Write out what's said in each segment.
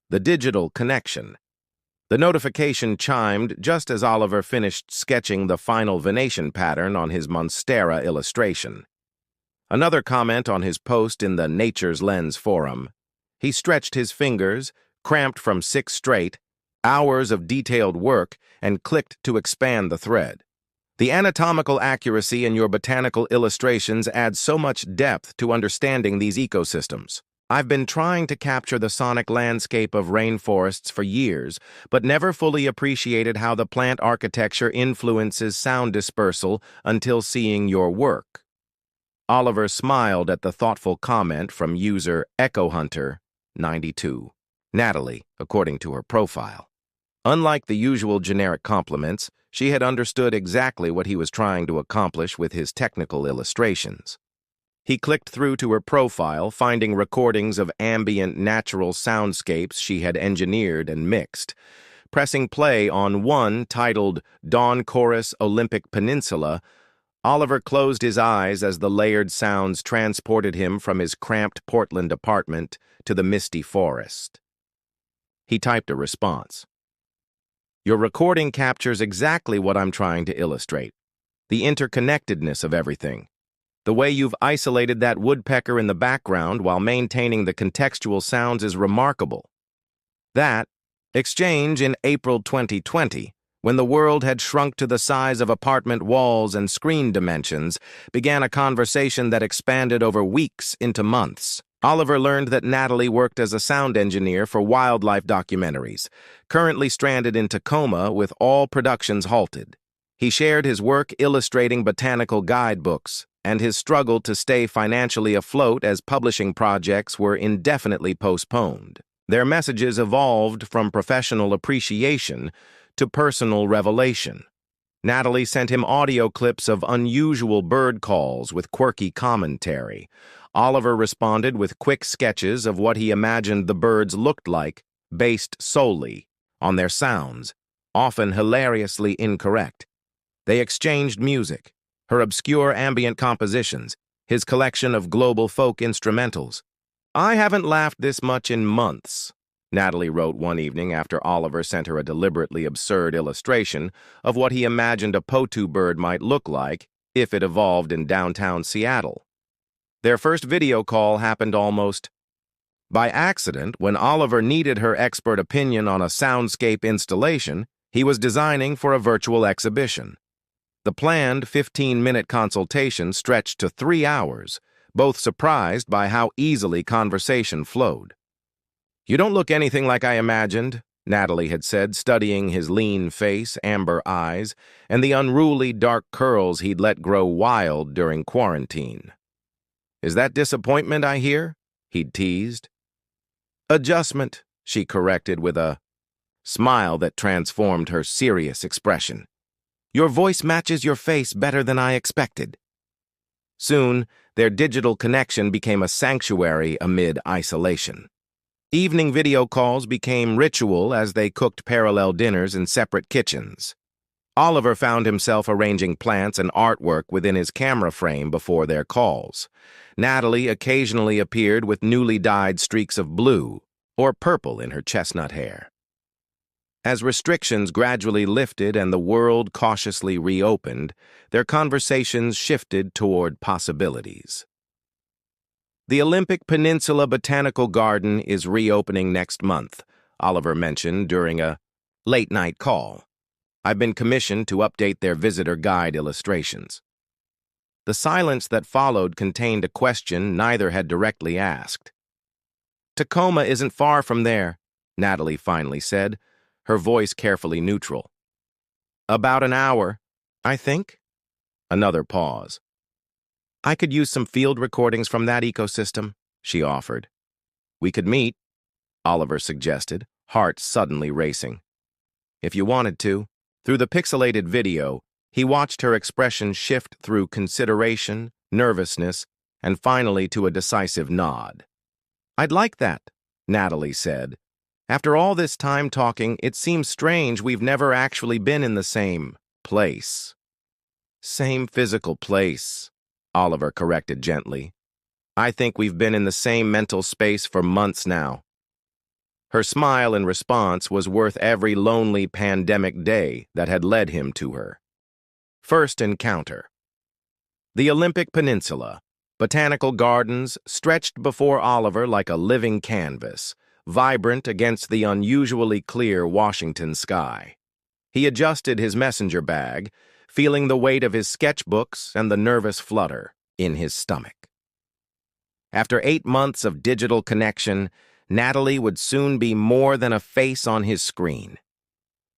The digital connection. The notification chimed just as Oliver finished sketching the final venation pattern on his Monstera illustration. Another comment on his post in the Nature's Lens forum. He stretched his fingers, cramped from 6 straight hours of detailed work, and clicked to expand the thread. The anatomical accuracy in your botanical illustrations adds so much depth to understanding these ecosystems. I've been trying to capture the sonic landscape of rainforests for years, but never fully appreciated how the plant architecture influences sound dispersal until seeing your work. Oliver smiled at the thoughtful comment from user EchoHunter92. Natalie, according to her profile. Unlike the usual generic compliments, she had understood exactly what he was trying to accomplish with his technical illustrations. He clicked through to her profile, finding recordings of ambient natural soundscapes she had engineered and mixed. Pressing play on one titled Dawn Chorus Olympic Peninsula, Oliver closed his eyes as the layered sounds transported him from his cramped Portland apartment to the misty forest. He typed a response. Your recording captures exactly what I'm trying to illustrate. The interconnectedness of everything. The way you've isolated that woodpecker in the background while maintaining the contextual sounds is remarkable. That exchange in April 2020, when the world had shrunk to the size of apartment walls and screen dimensions, began a conversation that expanded over weeks into months. Oliver learned that Natalie worked as a sound engineer for wildlife documentaries, currently stranded in Tacoma with all productions halted. He shared his work illustrating botanical guidebooks and his struggle to stay financially afloat as publishing projects were indefinitely postponed. Their messages evolved from professional appreciation to personal revelation. Natalie sent him audio clips of unusual bird calls with quirky commentary. Oliver responded with quick sketches of what he imagined the birds looked like, based solely on their sounds, often hilariously incorrect. They exchanged music, her obscure ambient compositions, his collection of global folk instrumentals. I haven't laughed this much in months, Natalie wrote one evening after Oliver sent her a deliberately absurd illustration of what he imagined a potu bird might look like if it evolved in downtown Seattle. Their first video call happened almost by accident when Oliver needed her expert opinion on a soundscape installation he was designing for a virtual exhibition. The planned 15-minute consultation stretched to 3 hours, both surprised by how easily conversation flowed. You don't look anything like I imagined, Natalie had said, studying his lean face, amber eyes, and the unruly dark curls he'd let grow wild during quarantine. Is that disappointment I hear? He'd teased. Adjustment, she corrected with a smile that transformed her serious expression. Your voice matches your face better than I expected. Soon, their digital connection became a sanctuary amid isolation. Evening video calls became ritual as they cooked parallel dinners in separate kitchens. Oliver found himself arranging plants and artwork within his camera frame before their calls. Natalie occasionally appeared with newly dyed streaks of blue or purple in her chestnut hair. As restrictions gradually lifted and the world cautiously reopened, their conversations shifted toward possibilities. The Olympic Peninsula Botanical Garden is reopening next month, Oliver mentioned during a late-night call. I've been commissioned to update their visitor guide illustrations. The silence that followed contained a question neither had directly asked. Tacoma isn't far from there, Natalie finally said, her voice carefully neutral. About an hour, I think. Another pause. I could use some field recordings from that ecosystem, she offered. We could meet, Oliver suggested, heart suddenly racing. If you wanted to. Through the pixelated video, he watched her expression shift through consideration, nervousness, and finally to a decisive nod. I'd like that, Natalie said. After all this time talking, it seems strange we've never actually been in the same place. Same physical place, Oliver corrected gently. I think we've been in the same mental space for months now. Her smile in response was worth every lonely pandemic day that had led him to her. First encounter. The Olympic Peninsula. Botanical gardens stretched before Oliver like a living canvas, vibrant against the unusually clear Washington sky. He adjusted his messenger bag, feeling the weight of his sketchbooks and the nervous flutter in his stomach. After 8 months of digital connection, Natalie would soon be more than a face on his screen.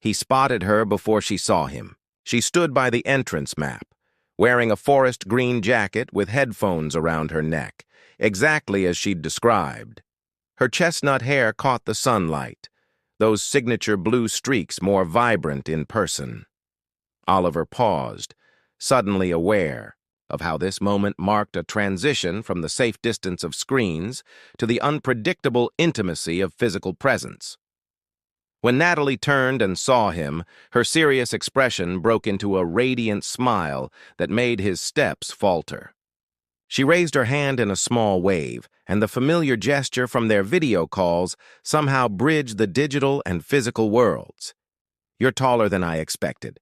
He spotted her before she saw him. She stood by the entrance map, wearing a forest green jacket with headphones around her neck, exactly as she'd described. Her chestnut hair caught the sunlight, those signature blue streaks more vibrant in person. Oliver paused, suddenly aware of how this moment marked a transition from the safe distance of screens to the unpredictable intimacy of physical presence. When Natalie turned and saw him, her serious expression broke into a radiant smile that made his steps falter. She raised her hand in a small wave, and the familiar gesture from their video calls somehow bridged the digital and physical worlds. "You're taller than I expected,"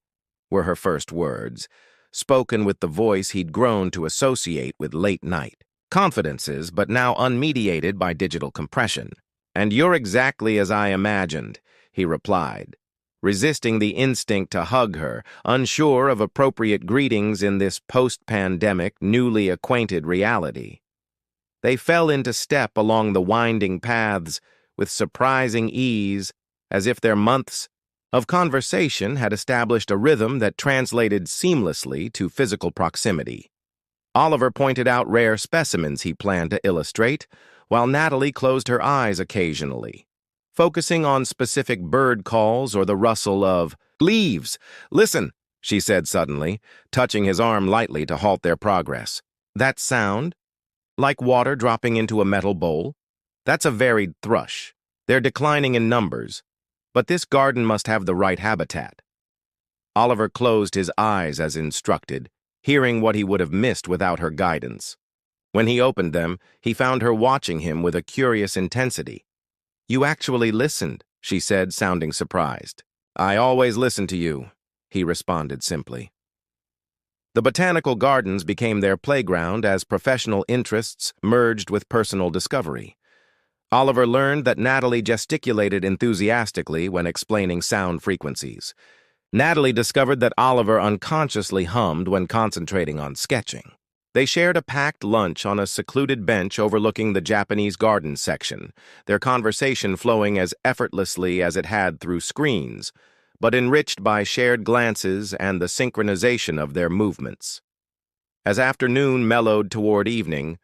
were her first words, spoken with the voice he'd grown to associate with late night. Confidences, but now unmediated by digital compression. "And you're exactly as I imagined," he replied, resisting the instinct to hug her, unsure of appropriate greetings in this post-pandemic, newly acquainted reality. They fell into step along the winding paths with surprising ease, as if their months of conversation had established a rhythm that translated seamlessly to physical proximity. Oliver pointed out rare specimens he planned to illustrate, while Natalie closed her eyes occasionally, focusing on specific bird calls or the rustle of leaves. "Listen," she said suddenly, touching his arm lightly to halt their progress. "That sound? Like water dropping into a metal bowl? That's a varied thrush. They're declining in numbers, but this garden must have the right habitat." Oliver closed his eyes as instructed, hearing what he would have missed without her guidance. When he opened them, he found her watching him with a curious intensity. "You actually listened," she said, sounding surprised. "I always listen to you," he responded simply. The botanical gardens became their playground as professional interests merged with personal discovery. Oliver learned that Natalie gesticulated enthusiastically when explaining sound frequencies. Natalie discovered that Oliver unconsciously hummed when concentrating on sketching. They shared a packed lunch on a secluded bench overlooking the Japanese garden section, their conversation flowing as effortlessly as it had through screens, but enriched by shared glances and the synchronization of their movements. As afternoon mellowed toward evening,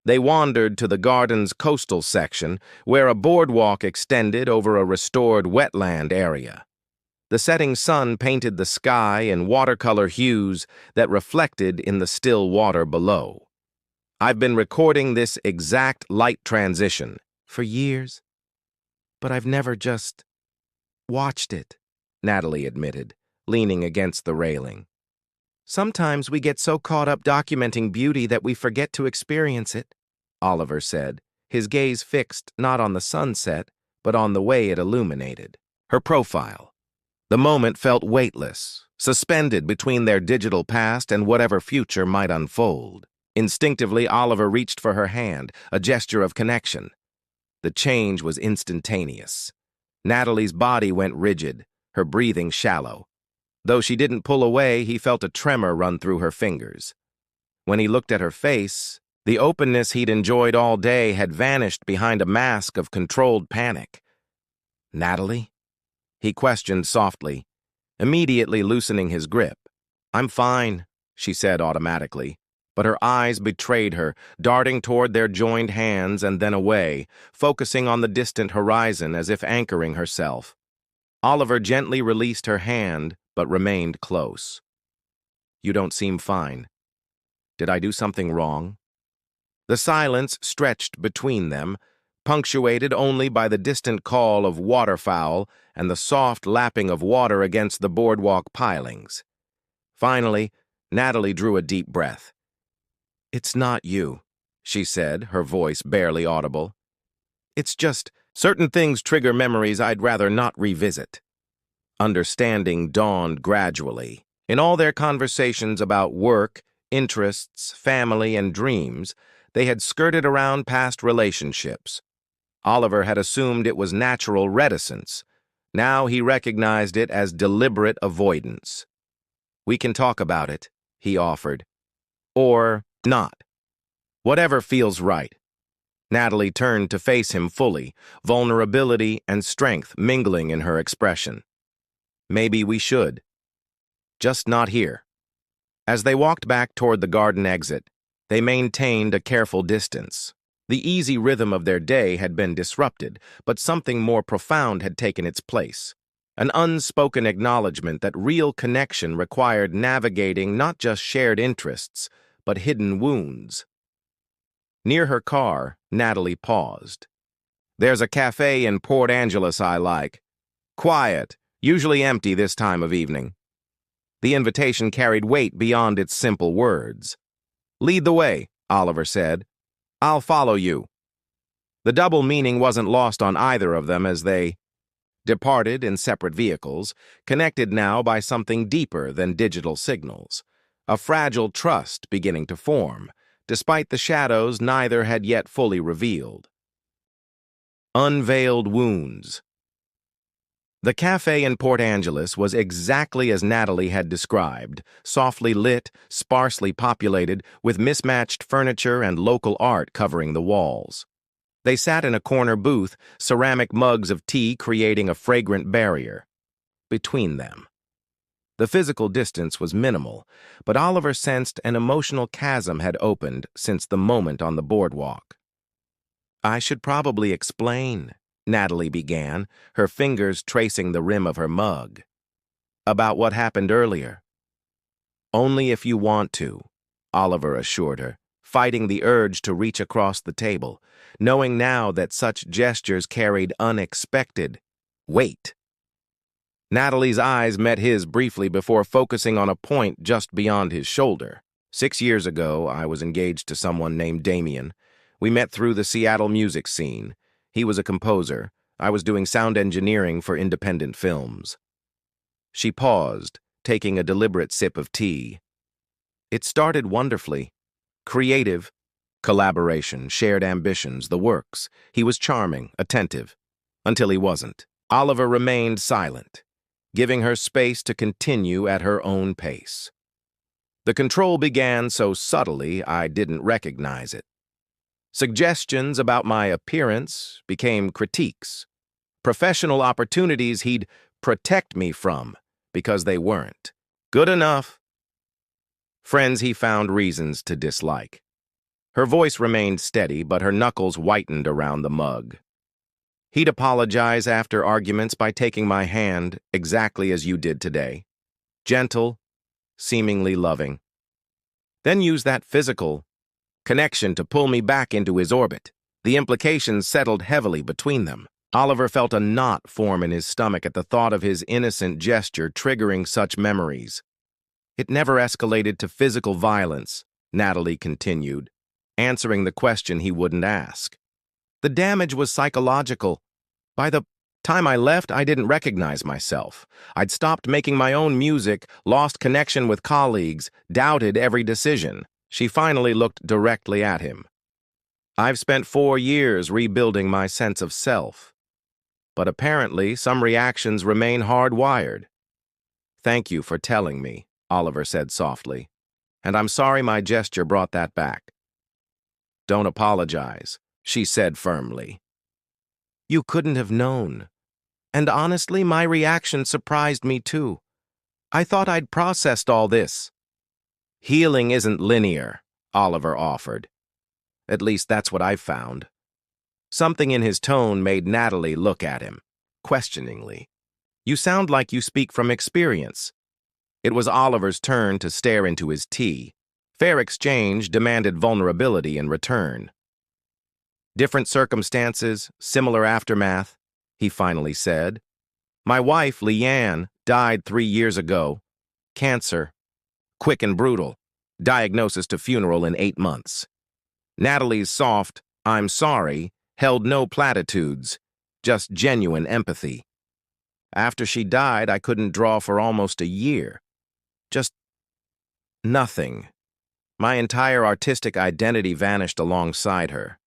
they wandered to the garden's coastal section, where a boardwalk extended over a restored wetland area. The setting sun painted the sky in watercolor hues that reflected in the still water below. "I've been recording this exact light transition for years, but I've never just watched it," Natalie admitted, leaning against the railing. "Sometimes we get so caught up documenting beauty that we forget to experience it," Oliver said, his gaze fixed not on the sunset, but on the way it illuminated her profile. The moment felt weightless, suspended between their digital past and whatever future might unfold. Instinctively, Oliver reached for her hand, a gesture of connection. The change was instantaneous. Natalie's body went rigid, her breathing shallow. Though she didn't pull away, he felt a tremor run through her fingers. When he looked at her face, the openness he'd enjoyed all day had vanished behind a mask of controlled panic. "Natalie?" he questioned softly, immediately loosening his grip. "I'm fine," she said automatically, but her eyes betrayed her, darting toward their joined hands and then away, focusing on the distant horizon as if anchoring herself. Oliver gently released her hand, but remained close. "You don't seem fine. Did I do something wrong?" The silence stretched between them, punctuated only by the distant call of waterfowl and the soft lapping of water against the boardwalk pilings. Finally, Natalie drew a deep breath. "It's not you," she said, her voice barely audible. "It's just Certain things trigger memories I'd rather not revisit. Understanding dawned gradually. In all their conversations about work, interests, family, and dreams, they had skirted around past relationships. Oliver had assumed it was natural reticence. Now he recognized it as deliberate avoidance. "We can talk about it," he offered. "Or not. Whatever feels right." Natalie turned to face him fully, vulnerability and strength mingling in her expression. "Maybe we should. Just not here." As they walked back toward the garden exit, they maintained a careful distance. The easy rhythm of their day had been disrupted, but something more profound had taken its place. An unspoken acknowledgement that real connection required navigating not just shared interests, but hidden wounds. Near her car, Natalie paused. "There's a cafe in Port Angeles I like. Quiet, usually empty this time of evening." The invitation carried weight beyond its simple words. "Lead the way," Oliver said. "I'll follow you." The double meaning wasn't lost on either of them as they departed in separate vehicles, connected now by something deeper than digital signals. A fragile trust beginning to form, despite the shadows neither had yet fully revealed. Unveiled wounds. The cafe in Port Angeles was exactly as Natalie had described, softly lit, sparsely populated, with mismatched furniture and local art covering the walls. They sat in a corner booth, ceramic mugs of tea creating a fragrant barrier between them. The physical distance was minimal, but Oliver sensed an emotional chasm had opened since the moment on the boardwalk. "I should probably explain," Natalie began, her fingers tracing the rim of her mug. "About what happened earlier." "Only if you want to," Oliver assured her, fighting the urge to reach across the table, knowing now that such gestures carried unexpected weight. Natalie's eyes met his briefly before focusing on a point just beyond his shoulder. "6 years ago, I was engaged to someone named Damien. We met through the Seattle music scene. He was a composer. I was doing sound engineering for independent films." She paused, taking a deliberate sip of tea. "It started wonderfully. Creative, collaboration, shared ambitions, the works. He was charming, attentive, until he wasn't." Oliver remained silent, giving her space to continue at her own pace. "The control began so subtly I didn't recognize it. Suggestions about my appearance became critiques. Professional opportunities he'd protect me from because they weren't good enough. Friends he found reasons to dislike." Her voice remained steady, but her knuckles whitened around the mug. "He'd apologize after arguments by taking my hand exactly as you did today. Gentle, seemingly loving. Then use that physical connection to pull me back into his orbit." The implications settled heavily between them. Oliver felt a knot form in his stomach at the thought of his innocent gesture triggering such memories. "It never escalated to physical violence," Natalie continued, answering the question he wouldn't ask. "The damage was psychological. By the time I left, I didn't recognize myself. I'd stopped making my own music, lost connection with colleagues, doubted every decision." She finally looked directly at him. "I've spent 4 years rebuilding my sense of self. But apparently, some reactions remain hardwired." "Thank you for telling me," Oliver said softly. "And I'm sorry my gesture brought that back." "Don't apologize," she said firmly. "You couldn't have known. And honestly, my reaction surprised me too. I thought I'd processed all this." "Healing isn't linear," Oliver offered. "At least that's what I've found." Something in his tone made Natalie look at him, questioningly. "You sound like you speak from experience." It was Oliver's turn to stare into his tea. Fair exchange demanded vulnerability in return. "Different circumstances, similar aftermath," he finally said. "My wife, Leanne, died 3 years ago. Cancer. Quick and brutal. Diagnosis to funeral in 8 months. Natalie's soft, 'I'm sorry,' held no platitudes. just genuine empathy. After she died, I couldn't draw for almost a year. Just nothing. My entire artistic identity vanished alongside her.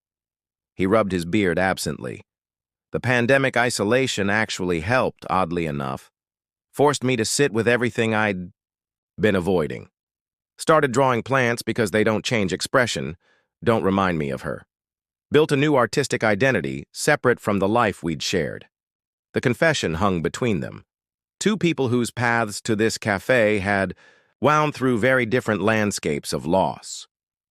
He rubbed his beard absently. The pandemic isolation actually helped, oddly enough. Forced me to sit with everything I'd been avoiding. Started drawing plants because they don't change expression, don't remind me of her. Built a new artistic identity, separate from the life we'd shared. The confession hung between them. Two people whose paths to this cafe had wound through very different landscapes of loss.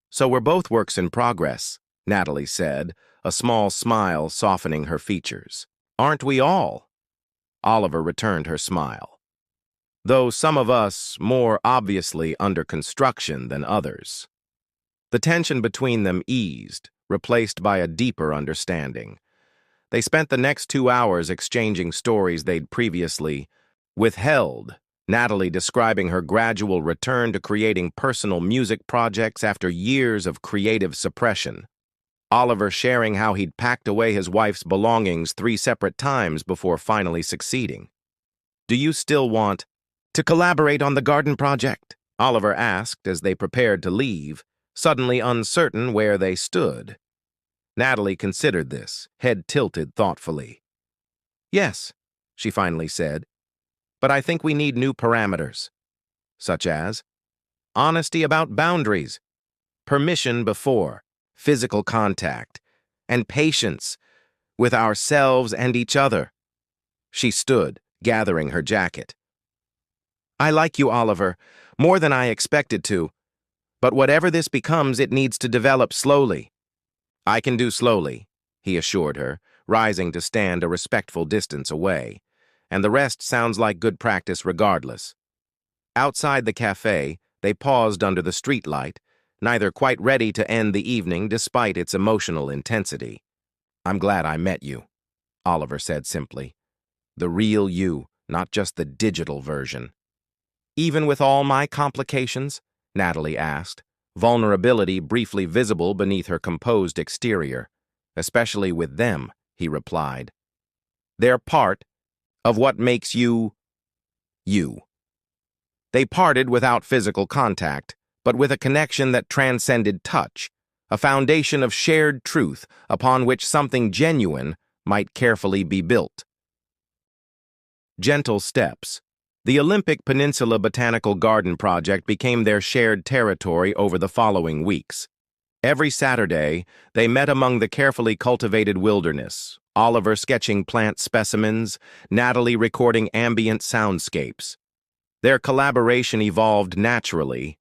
So we're both works in progress, Natalie said, a small smile softening her features. Aren't we all? Oliver returned her smile. Though some of us more obviously under construction than others. The tension between them eased, replaced by a deeper understanding. They spent the next 2 hours exchanging stories they'd previously withheld, Natalie describing her gradual return to creating personal music projects after years of creative suppression. Oliver sharing how he'd packed away his wife's belongings 3 separate times before finally succeeding. Do you still want to collaborate on the garden project? Oliver asked as they prepared to leave, suddenly uncertain where they stood. Natalie considered this, head tilted thoughtfully. Yes, she finally said, but I think we need new parameters, such as honesty about boundaries, permission before, physical contact, and patience with ourselves and each other. She stood, gathering her jacket. I like you, Oliver, more than I expected to, but whatever this becomes, it needs to develop slowly. I can do slowly, he assured her, rising to stand a respectful distance away, and the rest sounds like good practice regardless. Outside the cafe, they paused under the streetlight, neither quite ready to end the evening despite its emotional intensity. I'm glad I met you, Oliver said simply. The real you, not just the digital version. Even with all my complications? Natalie asked, vulnerability briefly visible beneath her composed exterior. Especially with them, he replied. They're part of what makes you, you. They parted without physical contact, but with a connection that transcended touch, a foundation of shared truth upon which something genuine might carefully be built. Gentle steps. The Olympic Peninsula Botanical Garden project became their shared territory over the following weeks. Every Saturday, they met among the carefully cultivated wilderness, Oliver sketching plant specimens, Natalie recording ambient soundscapes. Their collaboration evolved naturally.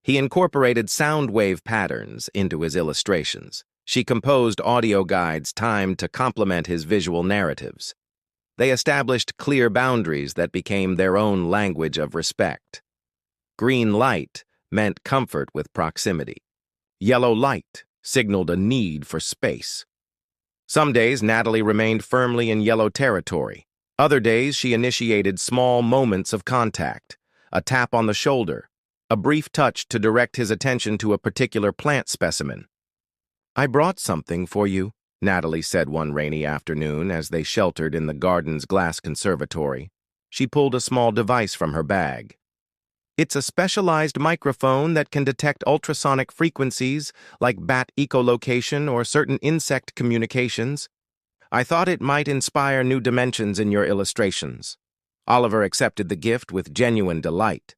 He incorporated sound wave patterns into his illustrations. She composed audio guides timed to complement his visual narratives. They established clear boundaries that became their own language of respect. Green light meant comfort with proximity. Yellow light signaled a need for space. Some days, Natalie remained firmly in yellow territory. Other days, she initiated small moments of contact, a tap on the shoulder, a brief touch to direct his attention to a particular plant specimen. I brought something for you, Natalie said one rainy afternoon as they sheltered in the garden's glass conservatory. She pulled a small device from her bag. It's a specialized microphone that can detect ultrasonic frequencies like bat echolocation or certain insect communications. I thought it might inspire new dimensions in your illustrations. Oliver accepted the gift with genuine delight.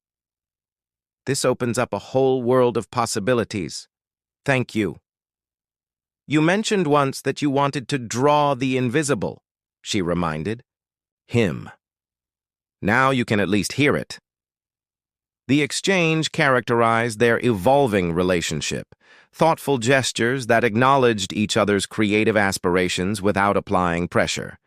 This opens up a whole world of possibilities. Thank you. You mentioned once that you wanted to draw the invisible, she reminded. Him. Now you can at least hear it. The exchange characterized their evolving relationship, thoughtful gestures that acknowledged each other's creative aspirations without applying pressure.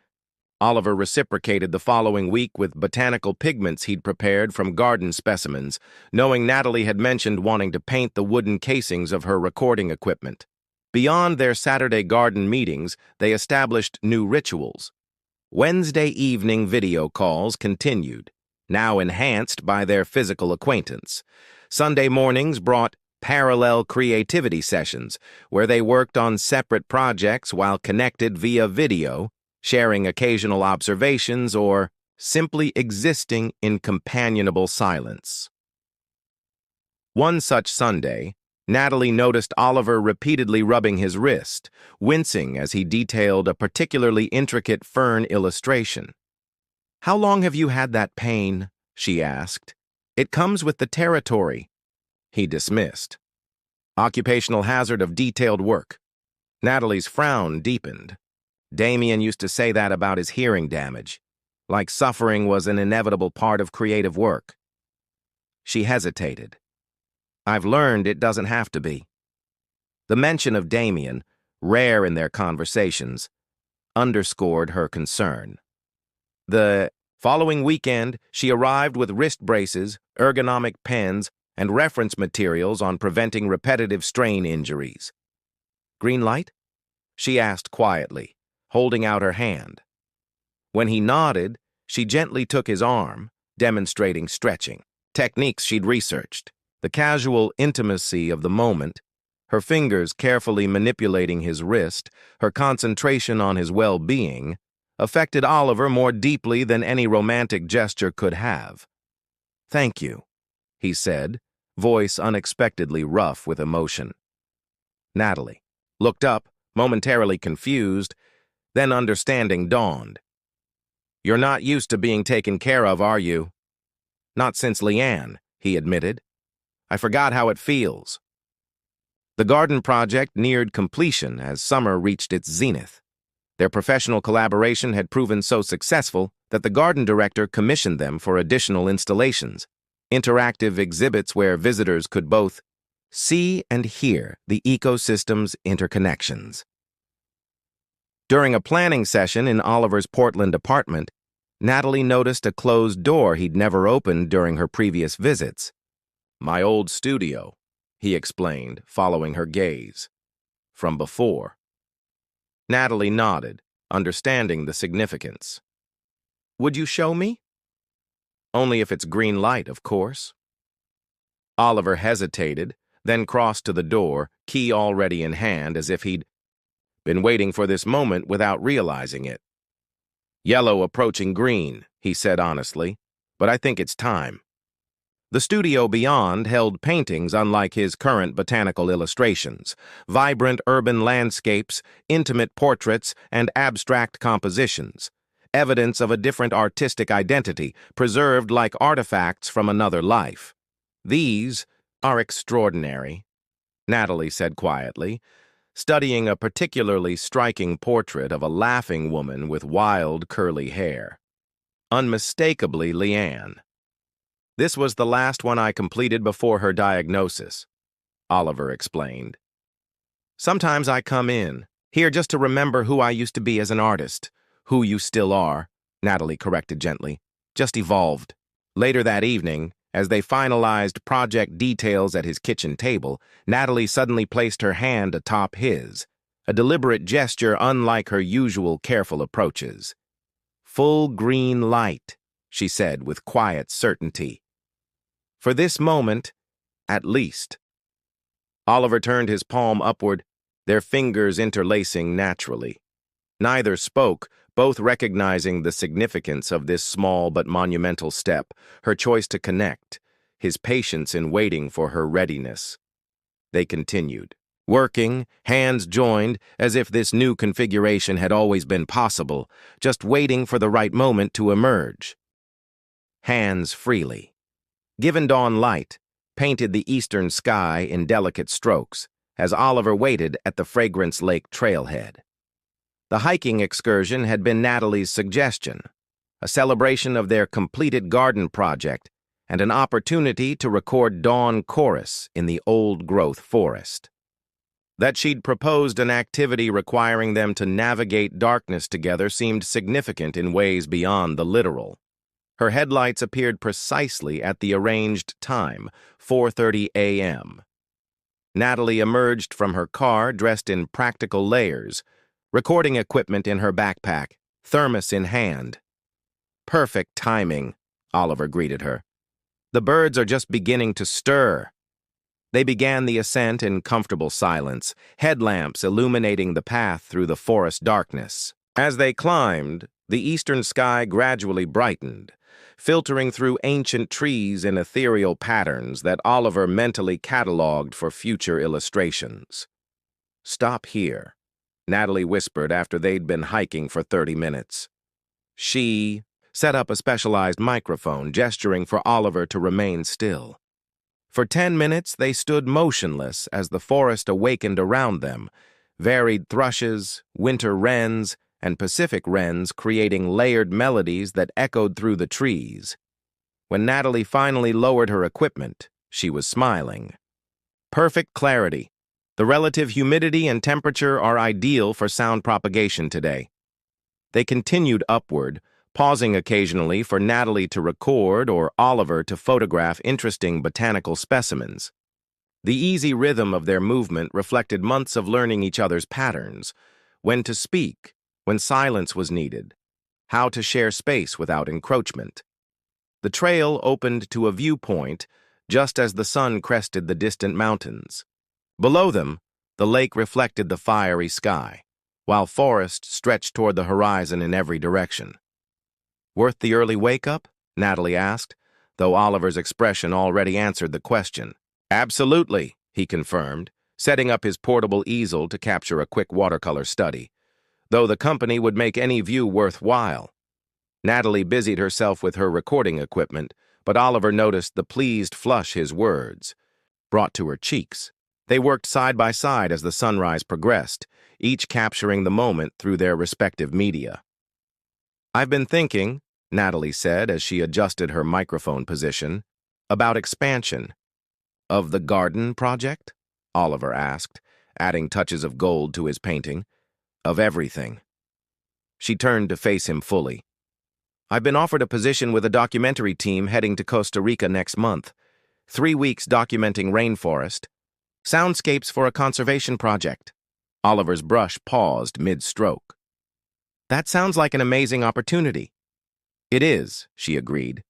Oliver reciprocated the following week with botanical pigments he'd prepared from garden specimens, knowing Natalie had mentioned wanting to paint the wooden casings of her recording equipment. Beyond their Saturday garden meetings, they established new rituals. Wednesday evening video calls continued, now enhanced by their physical acquaintance. Sunday mornings brought parallel creativity sessions, where they worked on separate projects while connected via video, sharing occasional observations, or simply existing in companionable silence. One such Sunday, Natalie noticed Oliver repeatedly rubbing his wrist, wincing as he detailed a particularly intricate fern illustration. "How long have you had that pain?" she asked. "It comes with the territory." He dismissed. "Occupational hazard of detailed work." Natalie's frown deepened. Damien used to say that about his hearing damage, like suffering was an inevitable part of creative work. She hesitated. "I've learned it doesn't have to be." The mention of Damien, rare in their conversations, underscored her concern. The following weekend, she arrived with wrist braces, ergonomic pens, and reference materials on preventing repetitive strain injuries. "Green light?" she asked quietly, holding out her hand. When he nodded, she gently took his arm, demonstrating stretching, techniques she'd researched. The casual intimacy of the moment, her fingers carefully manipulating his wrist, her concentration on his well-being, affected Oliver more deeply than any romantic gesture could have. "Thank you," he said, voice unexpectedly rough with emotion. Natalie looked up, momentarily confused, then understanding dawned. "You're not used to being taken care of, are you?" "Not since Leanne," he admitted. "I forgot how it feels." The garden project neared completion as summer reached its zenith. Their professional collaboration had proven so successful that the garden director commissioned them for additional installations, interactive exhibits where visitors could both see and hear the ecosystem's interconnections. During a planning session in Oliver's Portland apartment, Natalie noticed a closed door he'd never opened during her previous visits. "My old studio," he explained, following her gaze. "From before." Natalie nodded, understanding the significance. "Would you show me?" "Only if it's green light, of course." Oliver hesitated, then crossed to the door, key already in hand, as if he'd been waiting for this moment without realizing it. "Yellow approaching green," he said honestly, "but I think it's time." The studio beyond held paintings unlike his current botanical illustrations, vibrant urban landscapes, intimate portraits, and abstract compositions, evidence of a different artistic identity, preserved like artifacts from another life. "These are extraordinary," Natalie said quietly, studying a particularly striking portrait of a laughing woman with wild, curly hair. Unmistakably Leanne. "This was the last one I completed before her diagnosis," Oliver explained. "Sometimes I come in, here just to remember who I used to be as an artist. Who you still are," Natalie corrected gently. "Just evolved." Later that evening, as they finalized project details at his kitchen table, Natalie suddenly placed her hand atop his, a deliberate gesture unlike her usual careful approaches. "Full green light," she said with quiet certainty. "For this moment, at least." Oliver turned his palm upward, their fingers interlacing naturally. Neither spoke, both recognizing the significance of this small but monumental step, her choice to connect, his patience in waiting for her readiness. They continued, working, hands joined, as if this new configuration had always been possible, just waiting for the right moment to emerge. Hands freely. Given dawn light, painted the eastern sky in delicate strokes, as Oliver waited at the Fragrance Lake trailhead. The hiking excursion had been Natalie's suggestion, a celebration of their completed garden project and an opportunity to record dawn chorus in the old-growth forest. That she'd proposed an activity requiring them to navigate darkness together seemed significant in ways beyond the literal. Her headlights appeared precisely at the arranged time, 4:30 a.m. Natalie emerged from her car dressed in practical layers, recording equipment in her backpack, thermos in hand. "Perfect timing," Oliver greeted her. "The birds are just beginning to stir." They began the ascent in comfortable silence, headlamps illuminating the path through the forest darkness. As they climbed, the eastern sky gradually brightened, filtering through ancient trees in ethereal patterns that Oliver mentally cataloged for future illustrations. "Stop here," Natalie whispered after they'd been hiking for 30 minutes. She set up a specialized microphone, gesturing for Oliver to remain still. For 10 minutes, they stood motionless as the forest awakened around them, varied thrushes, winter wrens, and Pacific wrens creating layered melodies that echoed through the trees. When Natalie finally lowered her equipment, she was smiling. Perfect clarity. The relative humidity and temperature are ideal for sound propagation today. They continued upward, pausing occasionally for Natalie to record or Oliver to photograph interesting botanical specimens. The easy rhythm of their movement reflected months of learning each other's patterns, when to speak, when silence was needed, how to share space without encroachment. The trail opened to a viewpoint just as the sun crested the distant mountains. Below them, the lake reflected the fiery sky, while forest stretched toward the horizon in every direction. "Worth the early wake-up?" Natalie asked, though Oliver's expression already answered the question. "Absolutely," he confirmed, setting up his portable easel to capture a quick watercolor study, though the company would make any view worthwhile. Natalie busied herself with her recording equipment, but Oliver noticed the pleased flush his words brought to her cheeks. They worked side by side as the sunrise progressed, each capturing the moment through their respective media. "I've been thinking," Natalie said as she adjusted her microphone position, "about expansion." "Of the garden project?" Oliver asked, adding touches of gold to his painting. "Of everything." She turned to face him fully. "I've been offered a position with a documentary team heading to Costa Rica next month. 3 weeks documenting rainforest. Soundscapes for a conservation project." Oliver's brush paused mid-stroke. "That sounds like an amazing opportunity." "It is," she agreed,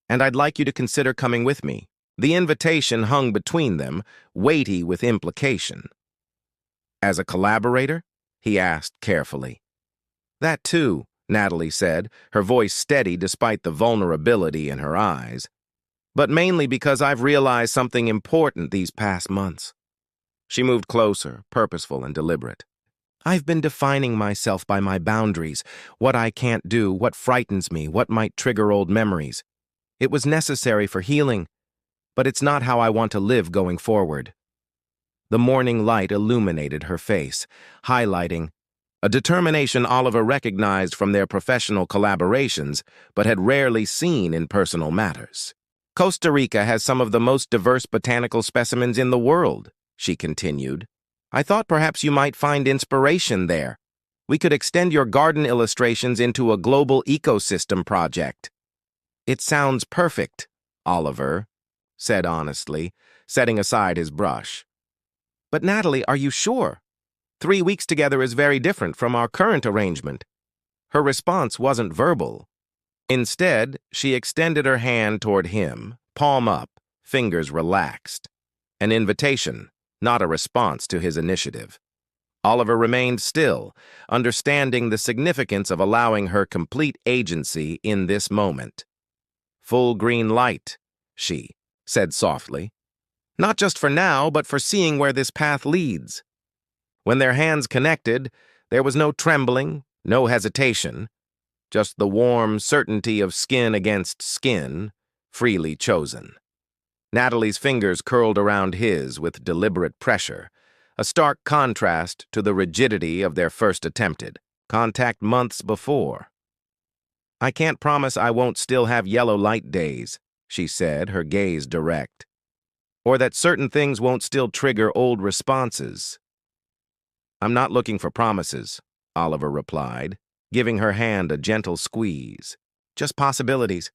"and I'd like you to consider coming with me." The invitation hung between them, weighty with implication. "As a collaborator?" he asked carefully. "That too," Natalie said, her voice steady despite the vulnerability in her eyes. "But mainly because I've realized something important these past months." She moved closer, purposeful and deliberate. "I've been defining myself by my boundaries, what I can't do, what frightens me, what might trigger old memories. It was necessary for healing, but it's not how I want to live going forward." The morning light illuminated her face, highlighting a determination Oliver recognized from their professional collaborations, but had rarely seen in personal matters. "Costa Rica has some of the most diverse botanical specimens in the world," she continued. "I thought perhaps you might find inspiration there. We could extend your garden illustrations into a global ecosystem project." "It sounds perfect," Oliver said honestly, setting aside his brush. "But Natalie, are you sure? 3 weeks together is very different from our current arrangement." Her response wasn't verbal. Instead, she extended her hand toward him, palm up, fingers relaxed. An invitation, not a response to his initiative. Oliver remained still, understanding the significance of allowing her complete agency in this moment. "Full green light," she said softly. "Not just for now, but for seeing where this path leads." When their hands connected, there was no trembling, no hesitation, just the warm certainty of skin against skin, freely chosen. Natalie's fingers curled around his with deliberate pressure, a stark contrast to the rigidity of their first attempted contact months before. "I can't promise I won't still have yellow light days," she said, her gaze direct. "Or that certain things won't still trigger old responses." "I'm not looking for promises," Oliver replied, giving her hand a gentle squeeze. "Just possibilities."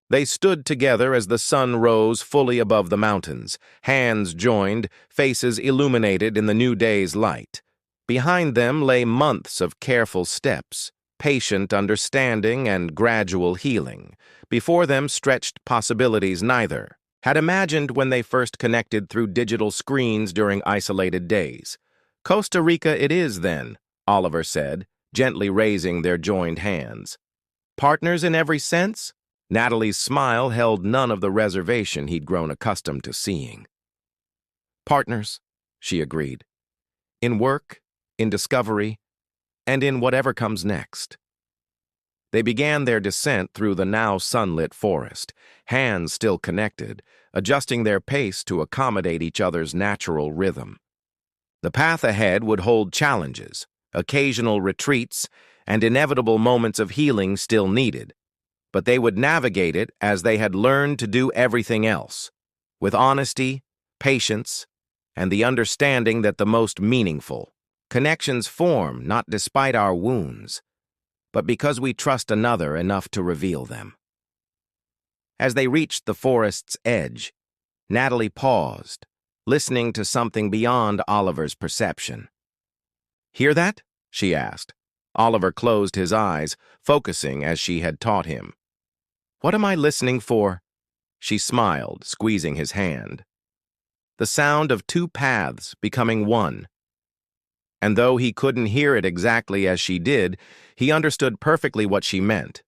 They stood together as the sun rose fully above the mountains, hands joined, faces illuminated in the new day's light. Behind them lay months of careful steps, patient understanding and gradual healing. Before them stretched possibilities neither had imagined when they first connected through digital screens during isolated days. "Costa Rica it is, then," Oliver said, gently raising their joined hands. Partners in every sense? Natalie's smile held none of the reservation he'd grown accustomed to seeing. Partners, she agreed. In work, in discovery, and in whatever comes next. They began their descent through the now sunlit forest, hands still connected, adjusting their pace to accommodate each other's natural rhythm. The path ahead would hold challenges, occasional retreats, and inevitable moments of healing still needed, but they would navigate it as they had learned to do everything else, with honesty, patience, and the understanding that the most meaningful connections form not despite our wounds, but because we trust another enough to reveal them. As they reached the forest's edge, Natalie paused, listening to something beyond Oliver's perception. "Hear that?" she asked. Oliver closed his eyes, focusing as she had taught him. "What am I listening for?" She smiled, squeezing his hand. "The sound of two paths becoming one." And though he couldn't hear it exactly as she did, he understood perfectly what she meant.